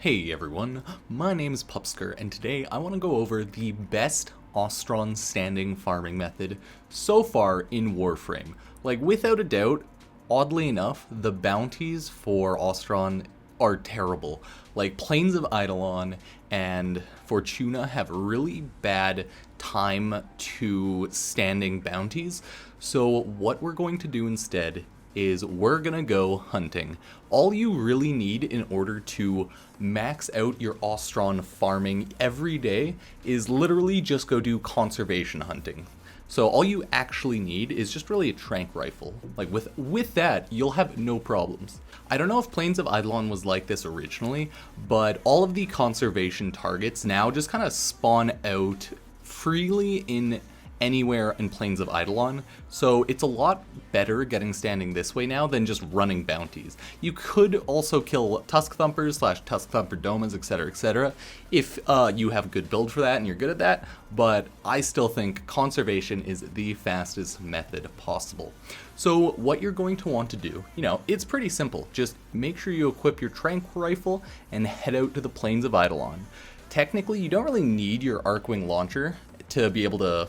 Hey everyone, my name is Pupsker, and today I want to go over the best Ostron standing farming method so far in Warframe. Like, without a doubt, oddly enough, the bounties for Ostron are terrible. Like, Plains of Eidolon and Fortuna have really bad time to standing bounties, so what we're going to do instead is we're gonna go hunting. All you really need in order to max out your Ostron farming every day is literally just go do conservation hunting. So all you actually need is just really a trank rifle. Like with that, you'll have no problems. I don't know if Plains of Eidolon was like this originally, but all of the conservation targets now just kind of spawn out freely in anywhere in Plains of Eidolon, so it's a lot better getting standing this way now than just running bounties. You could also kill Tusk Thumpers / Tusk Thumper Domas, etc., if you have a good build for that and you're good at that, but I still think conservation is the fastest method possible. So what you're going to want to do, it's pretty simple. Just make sure you equip your trank rifle and head out to the Plains of Eidolon. Technically, you don't really need your Arcwing launcher to be able to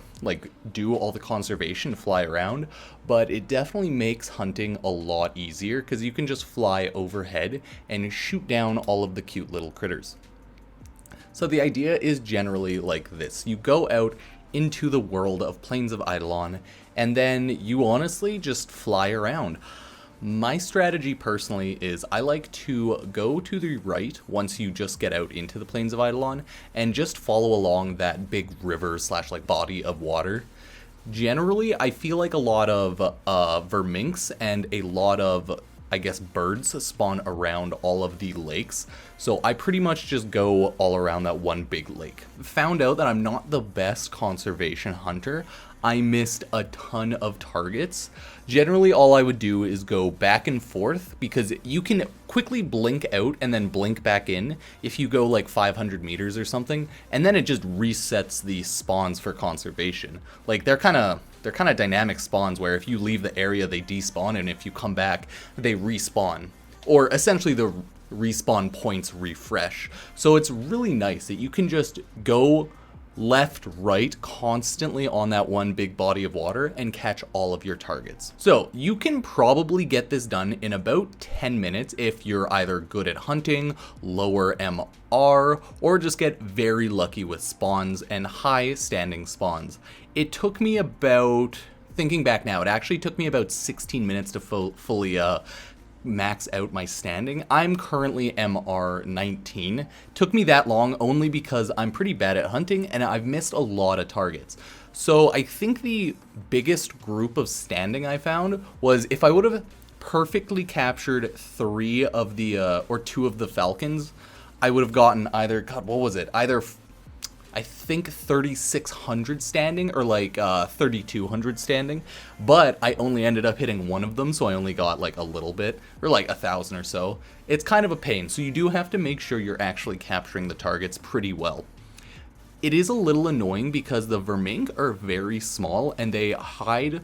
do all the conservation, fly around, but it definitely makes hunting a lot easier because you can just fly overhead and shoot down all of the cute little critters. So the idea is generally like this. You go out into the world of Plains of Eidolon and then you honestly just fly around. My strategy personally is I like to go to the right once you just get out into the Plains of Eidolon and just follow along that big river / body of water. Generally, I feel like a lot of verminks and a lot of, birds spawn around all of the lakes, so I pretty much just go all around that one big lake. Found out that I'm not the best conservation hunter. I missed a ton of targets. Generally, all I would do is go back and forth because you can quickly blink out and then blink back in if you go like 500 meters or something, and then it just resets the spawns for conservation. Like, they're kind of dynamic spawns where if you leave the area, they despawn, and if you come back, they respawn. Or essentially the respawn points refresh. So it's really nice that you can just go left, right, constantly on that one big body of water and catch all of your targets. So you can probably get this done in about 10 minutes if you're either good at hunting, lower MR, or just get very lucky with spawns and high standing spawns. It took me about, thinking back now, it actually took me about 16 minutes to fully max out my standing. I'm currently MR 19. Took me that long only because I'm pretty bad at hunting and I've missed a lot of targets. So I think the biggest group of standing I found was if I would have perfectly captured 3 of the or 2 of the falcons, I would have gotten either, I think 3,600 standing or 3,200 standing, but I only ended up hitting one of them, so I only got like a little bit, or like 1,000 or so. It's kind of a pain, so you do have to make sure you're actually capturing the targets pretty well. It is a little annoying because the vermink are very small and they hide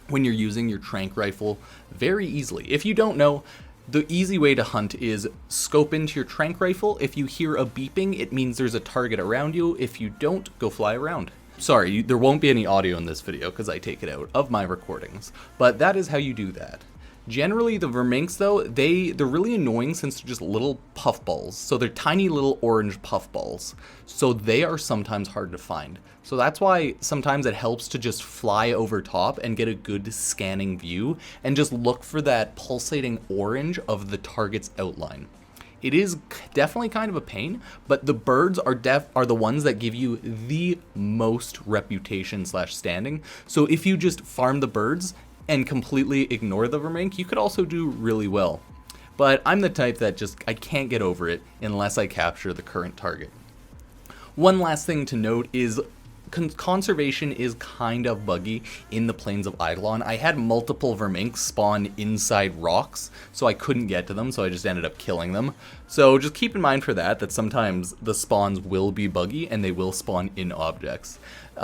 when you're using your trank rifle very easily. If you don't know, the easy way to hunt is scope into your trank rifle. If you hear a beeping, it means there's a target around you. If you don't, go fly around. Sorry, there won't be any audio in this video because I take it out of my recordings, but that is how you do that. Generally, the verminks, though, they're really annoying since they're just little puffballs. So they're tiny little orange puffballs. So they are sometimes hard to find. So that's why sometimes it helps to just fly over top and get a good scanning view and just look for that pulsating orange of the target's outline. It is definitely kind of a pain, but the birds are the ones that give you the most reputation / standing. So if you just farm the birds and completely ignore the vermink, you could also do really well. But I'm the type that I can't get over it unless I capture the current target. One last thing to note is conservation is kind of buggy in the Plains of Eidolon. I had multiple verminks spawn inside rocks, so I couldn't get to them, so I just ended up killing them. So just keep in mind for that sometimes the spawns will be buggy and they will spawn in objects.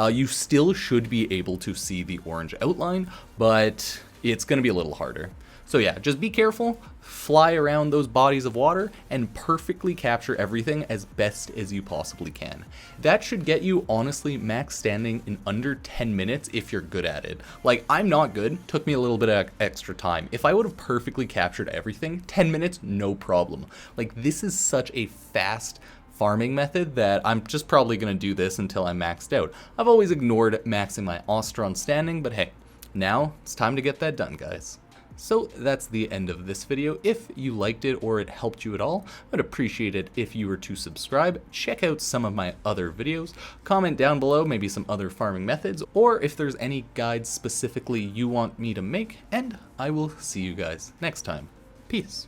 You still should be able to see the orange outline, but it's going to be a little harder. So yeah, just be careful, fly around those bodies of water, and perfectly capture everything as best as you possibly can. That should get you honestly max standing in under 10 minutes if you're good at it. Like, I'm not good, took me a little bit of extra time. If I would have perfectly captured everything, 10 minutes, no problem. Like, this is such a fast farming method that I'm just probably going to do this until I'm maxed out. I've always ignored maxing my Ostron standing, but hey, now it's time to get that done, guys. So that's the end of this video. If you liked it or it helped you at all, I'd appreciate it if you were to subscribe, check out some of my other videos, comment down below maybe some other farming methods, or if there's any guides specifically you want me to make, and I will see you guys next time. Peace.